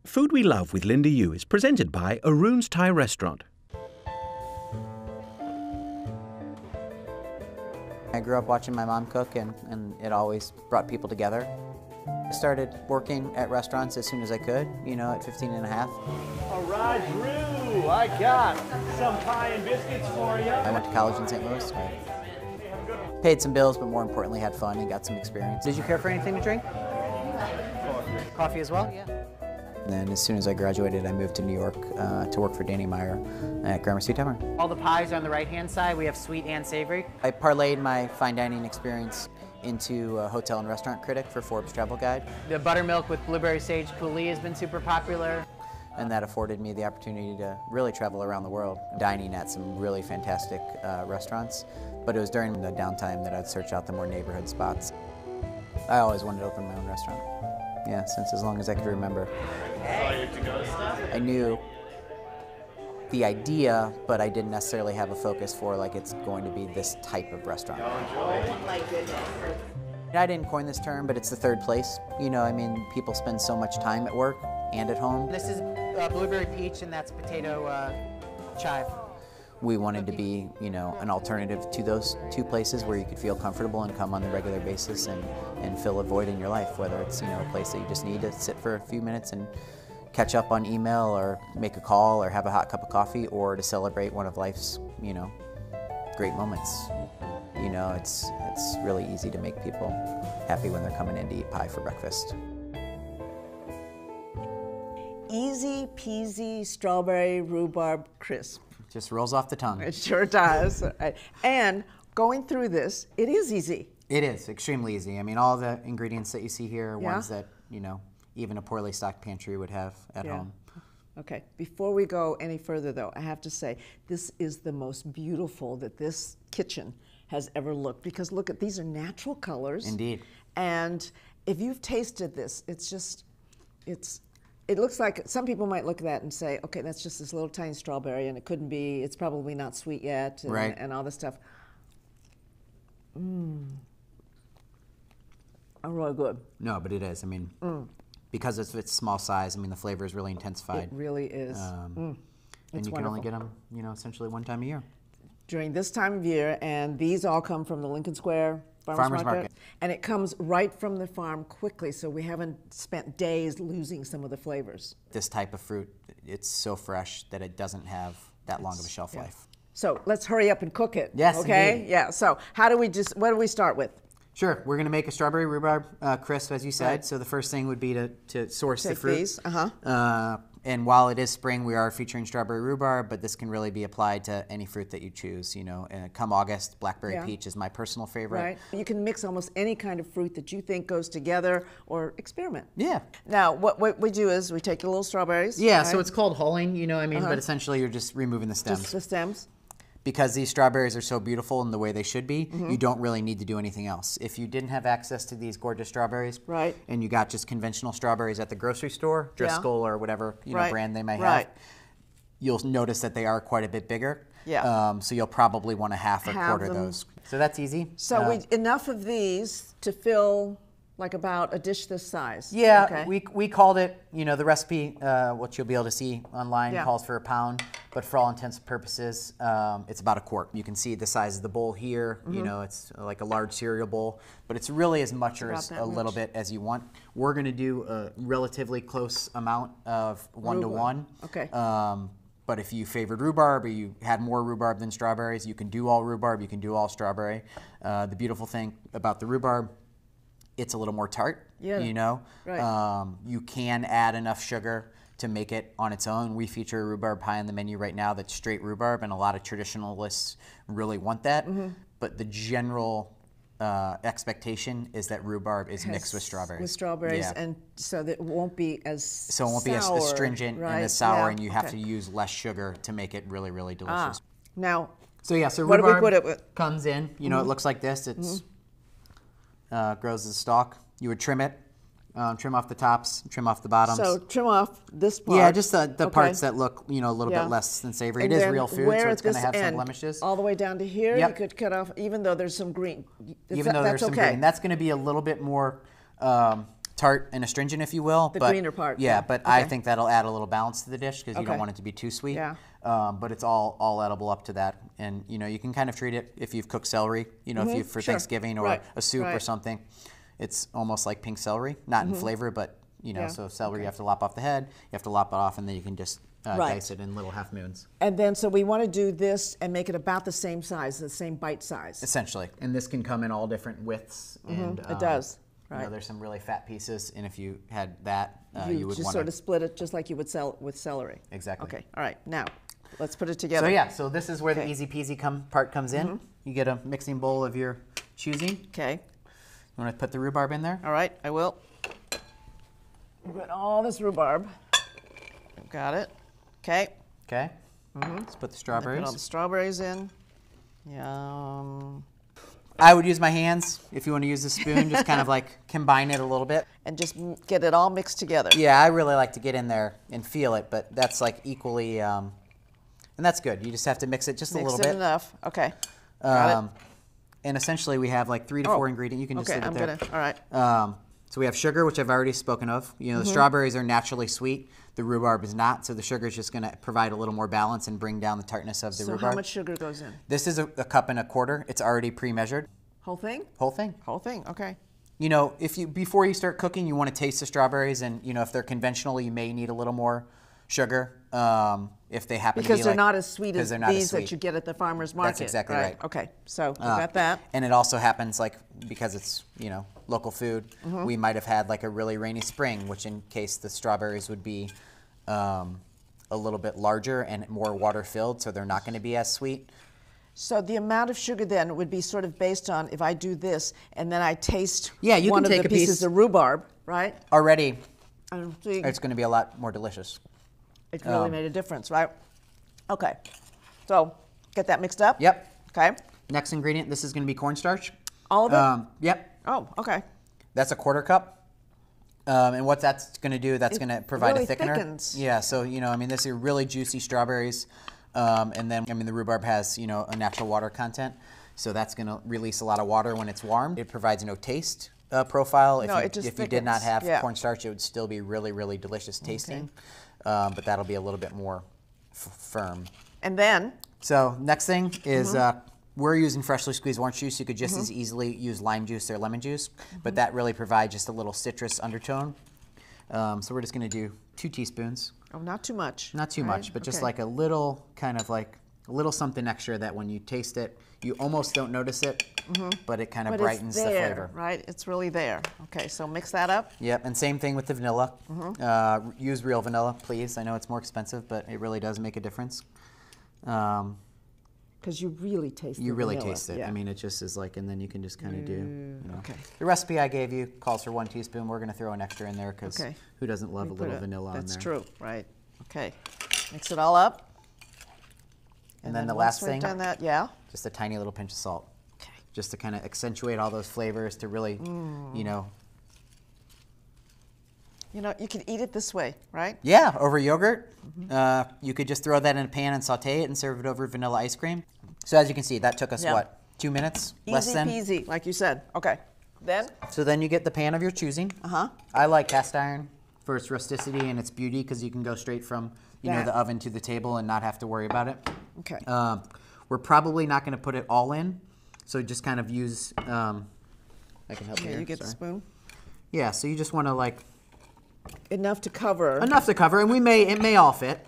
Food We Love with Linda Yu is presented by Arun's Thai Restaurant. I grew up watching my mom cook, and it always brought people together. I started working at restaurants as soon as I could, you know, at 15 and a half. All right, Drew, I got some pie and biscuits for you. I went to college in St. Louis. I paid some bills, but more importantly had fun and got some experience. Did you care for anything to drink? Coffee as well? Yeah. And then as soon as I graduated, I moved to New York to work for Danny Meyer at Gramercy Tavern. All the pies are on the right-hand side. We have sweet and savory. I parlayed my fine dining experience into a hotel and restaurant critic for Forbes Travel Guide. The buttermilk with blueberry sage coulis has been super popular. And that afforded me the opportunity to really travel around the world, dining at some really fantastic restaurants. But it was during the downtime that I'd search out the more neighborhood spots. I always wanted to open my own restaurant. Yeah, since as long as I could remember. I knew the idea, but I didn't necessarily have a focus for like it's going to be this type of restaurant. Oh my goodness. I didn't coin this term, but it's the third place. You know, I mean, people spend so much time at work and at home. This is blueberry peach, and that's potato chive. We wanted to be, you know, an alternative to those two places where you could feel comfortable and come on a regular basis and fill a void in your life, whether it's, you know, a place that you just need to sit for a few minutes and catch up on email or make a call or have a hot cup of coffee, or to celebrate one of life's, you know, great moments. You know, it's really easy to make people happy when they're coming in to eat pie for breakfast. Easy peasy strawberry rhubarb crisp. Just rolls off the tongue. It sure does. And going through this, it is easy. It is extremely easy. I mean, all the ingredients that you see here are Yeah. ones that, you know, even a poorly stocked pantry would have at home. Okay, before we go any further though, I have to say, this is the most beautiful that this kitchen has ever looked, because look at, these are natural colors. Indeed. And if you've tasted this, it's just, it looks like, some people might look at that and say, okay, that's just this little tiny strawberry and it couldn't be, it's probably not sweet yet, and, right, and all this stuff. Oh, really good. No, but it is. I mean, because of its small size, I mean, the flavor is really intensified. It really is. And you can only get them, you know, essentially one time a year. During this time of year, and these all come from the Lincoln Square Farmers Market. And it comes right from the farm quickly, so we haven't spent days losing some of the flavors. This type of fruit, it's so fresh that it doesn't have that long of a shelf life. So let's hurry up and cook it. Yes, okay? indeed. Yeah, so what do we start with? Sure, we're going to make a strawberry rhubarb crisp, as you said. Right. So the first thing would be to source the fruit. These. And while it is spring, we are featuring strawberry rhubarb, but this can really be applied to any fruit that you choose. You know, come August, blackberry peach is my personal favorite. Right. You can mix almost any kind of fruit that you think goes together, or experiment. Yeah. Now, what we do is we take the little strawberries. Yeah. Right? So it's called hulling. You know what I mean? But essentially, you're just removing the stems. Just the stems. Because these strawberries are so beautiful in the way they should be, you don't really need to do anything else. If you didn't have access to these gorgeous strawberries, right, and you got just conventional strawberries at the grocery store, Driscoll or whatever know, brand they may have, you'll notice that they are quite a bit bigger. Yeah. So you'll probably want a half or quarter those. So that's easy. So enough of these to fill like about a dish this size. Yeah, okay. we called it, you know, the recipe, what you'll be able to see online calls for a pound, but for all intents and purposes, it's about a quart. You can see the size of the bowl here, you know, it's like a large cereal bowl, but it's really as much or as a little bit as you want. We're gonna do a relatively close amount of 1 to 1. Okay. But if you favored rhubarb or you had more rhubarb than strawberries, you can do all rhubarb, you can do all strawberry. The beautiful thing about the rhubarb, it's a little more tart, you know. Right. You can add enough sugar to make it on its own. We feature a rhubarb pie on the menu right now that's straight rhubarb, and a lot of traditionalists really want that. But the general expectation is that rhubarb is mixed with strawberries. With strawberries, and so that it won't be as So it won't be as astringent and as sour, and you have to use less sugar to make it really, really delicious. Now, so yeah, so what rhubarb do we put it with? Comes in, you know, it looks like this. It's grows as a stalk. You would trim it, trim off the tops, trim off the bottoms. So trim off this part. Yeah, just the parts that look, you know, a little bit less than savory. And it is then real food, so it's going to have some blemishes. All the way down to here, you could cut off, even though there's some green. Even though there's some green. That's going to be a little bit more tart and astringent, if you will. The but, greener part. Yeah, Yeah. but Okay. I think that'll add a little balance to the dish because you don't Okay. want it to be too sweet. Yeah. But it's all edible up to that. And, you know, you can kind of treat it if you've cooked celery, you know, if you for Sure. Thanksgiving or Right. a soup or Right. something. It's almost like pink celery, not in flavor, but, you know, Yeah. so celery you have to lop off the head, you have to lop it off, and then you can just Right. dice it in little half moons. And then, so we want to do this and make it about the same size, the same bite size. Essentially. And this can come in all different widths. And, It does. You know, Right. there's some really fat pieces, and if you had that, You would just want sort of split it just like you would with celery. Exactly. Okay. All right. Now, let's put it together. So yeah, so this is where the Okay. easy peasy part comes in. You get a mixing bowl of your choosing. Okay. You want to put the rhubarb in there? All right. I will. Put all this rhubarb. Got it. Okay. Okay. Let's put the Put strawberries. all the strawberries in. Yum. I would use my hands if you want to use a spoon, just kind of like combine it a little bit. And just get it all mixed together. Yeah, I really like to get in there and feel it, but that's like equally, and that's good. You just have to mix it just a Mix little it bit. enough. Okay. Got it. And essentially we have like 3 to 4 ingredients. You can just Okay. leave it I'm there. gonna. All right. So we have sugar, which I've already spoken of. You know, the strawberries are naturally sweet. The rhubarb is not, so the sugar is just going to provide a little more balance and bring down the tartness of the So rhubarb. how much sugar goes in? This is a cup and a quarter. It's already pre-measured. Whole thing? Whole thing. Whole thing. Okay. You know, if you before you start cooking, you want to taste the strawberries, and you know if they're conventional, you may need a little more sugar. If they happen to Because be they're like, not as sweet 'cause as they're not as these that sweet. you get at the farmer's market. exactly right. Okay. So we got that. And it also happens like because it's local food. Mm-hmm. We might have had like a really rainy spring, which in case the strawberries would be a little bit larger and more water filled, so they're not going to be as sweet. So the amount of sugar then would be sort of based on if I do this and then I taste Yeah, you one can of take the a piece- pieces of rhubarb, right? Already, So you- it's going to be a lot more delicious. it really made a difference, right? Okay. So get that mixed up. Yep. Okay. Next ingredient, this is going to be cornstarch. All of it? Yep. Oh, okay. That's a quarter cup. And what that's going to do, that's It going to provide really a thickener. thickens. Yeah, so, I mean, this are really juicy strawberries. And then, the rhubarb has, a natural water content. So that's going to release a lot of water when it's warmed. It provides no taste profile. If, No, you, it just if you did not thickens. have Yeah. cornstarch, it would still be really, really delicious tasting. But that'll be a little bit more firm. And then So next thing is Mm-hmm. we're using freshly squeezed orange juice. You could just as easily use lime juice or lemon juice, but that really provides just a little citrus undertone. So we're just going to do 2 teaspoons. oh, not too much. Not too right? much, but just Okay. like a little kind of like a little something extra that when you taste it, you almost don't notice it, but it kind of But brightens it's the there, flavor. right? It's really there. Okay, so mix that up. Yep, and same thing with the vanilla. Use real vanilla, please. I know it's more expensive, but it really does make a difference. Because you really taste You the really vanilla. taste it. Yeah. I mean, it just is like, and then you can just kind of do. Okay. The recipe I gave you calls for 1 teaspoon. We're going to throw an extra in there because Okay. who doesn't love a We put little vanilla on there? That's true, right? Okay. Mix it all up. And then the once last we've thing, done that, yeah. just a tiny little pinch of salt, Okay. just to kind of accentuate all those flavors to really, You know, you could eat it this way, right? Yeah, over yogurt. You could just throw that in a pan and saute it and serve it over vanilla ice cream. So as you can see, that took us, Yeah. what, 2 minutes? Less Easy than? peasy, like you said. Okay. Then? So then you get the pan of your choosing. Uh-huh. I like cast iron for its rusticity and its beauty because you can go straight from, That. the oven to the table and not have to worry about it. Okay. We're probably not going to put it all in, so just kind of use, I can help you Okay, here. you get the sorry. spoon. Yeah, so you just want to like, Enough to cover. enough to cover, and it may all fit,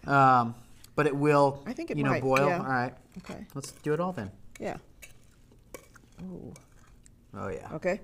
but it will, I think it boil. might, yeah. All right, Okay. let's do it all then. Yeah. Ooh. Oh yeah. Okay.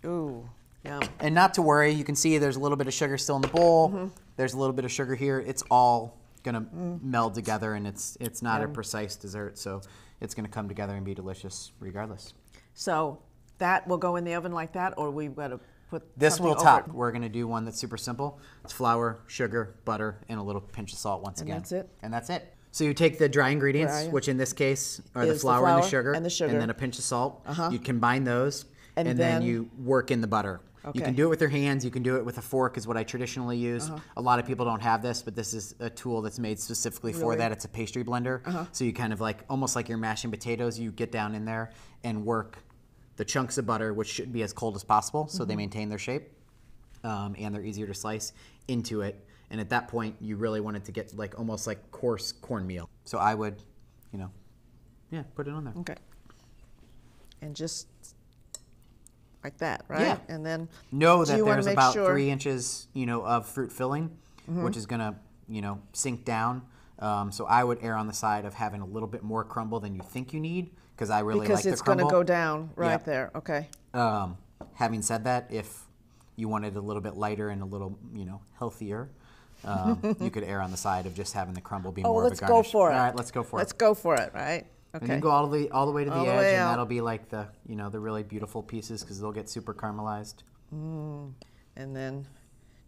Ooh. Yum. And not to worry, you can see there's a little bit of sugar still in the bowl. There's a little bit of sugar here. It's all gonna meld together, and it's not a precise dessert, so it's gonna come together and be delicious regardless. So that will go in the oven like that, or we've got to put This something will over top. it? We're gonna do one that's super simple. It's flour, sugar, butter, and a little pinch of salt once And again. that's it? And that's it. So you take the dry ingredients, Dry. which in this case are Is the the flour and the flour sugar, and then a pinch of salt. Uh-huh. You combine those, And and then then- you work in the butter. You Okay. can do it with your hands. You can do it with a fork, is what I traditionally use. A lot of people don't have this, but this is a tool that's made specifically for Really? that. It's a pastry blender. So you kind of like, almost like you're mashing potatoes, you get down in there and work the chunks of butter, which should be as cold as possible, so they maintain their shape. and they're easier to slice into it. And at that point, you really want it to get like almost like coarse cornmeal. So I would, you know, yeah, put it on there. Okay. And just like that, right? Yeah. And then know do that you wanna there's make about sure- 3 inches, you know, of fruit filling, which is gonna, you know, sink down. So I would err on the side of having a little bit more crumble than you think you need, because I really because like the it's going crumble. to go down right Yep. there. Okay. Having said that, if you wanted a little bit lighter and a little, you know, healthier, you could err on the side of just having the crumble be Oh, more of a let's garnish. go for it. All right, let's go for Let's it. go for it, right? Okay. And then go all the way to the All the edge, way and out. that'll be like the, you know, the really beautiful pieces because they'll get super caramelized. And then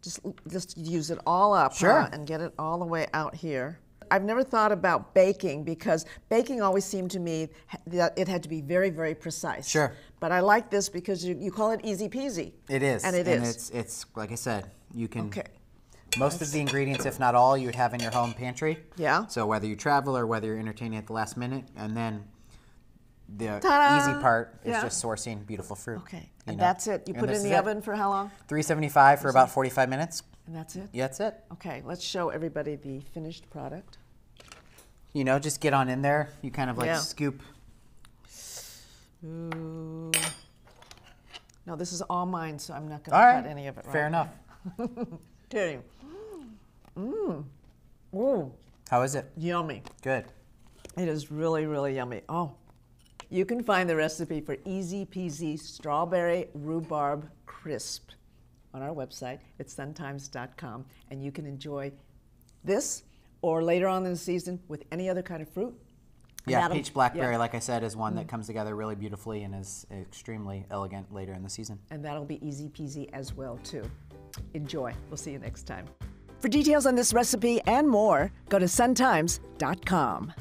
just use it all up, Sure. huh, and get it all the way out here. I've never thought about baking because baking always seemed to me that it had to be very, very precise. Sure. But I like this because you call it easy peasy. It is. And it's like I said, you can. Okay. Most of the ingredients, if not all, you would have in your home pantry. Yeah. So whether you travel or whether you're entertaining at the last minute, and then the Ta-da! easy part is Yeah. just sourcing beautiful fruit. Okay. you And know? that's it. You And put it this in is the oven for how long? 375 for about 45 minutes. And that's it? Yeah, that's it. Okay, let's show everybody the finished product. You know, just get on in there. You kind of like Yeah. scoop. Ooh. No, this is all mine, so I'm not going All to right. cut any of it. Fair right? enough. Kidding. Ooh, How is it? yummy. Good. It is really, really yummy. Oh, you can find the recipe for easy peasy strawberry rhubarb crisp on our website. It's suntimes.com, and you can enjoy this or later on in the season with any other kind of fruit. And Yeah, that'll- peach blackberry, yeah. like I said, is one that comes together really beautifully and is extremely elegant later in the season. And that'll be easy peasy as well, too. Enjoy. We'll see you next time. For details on this recipe and more, go to suntimes.com.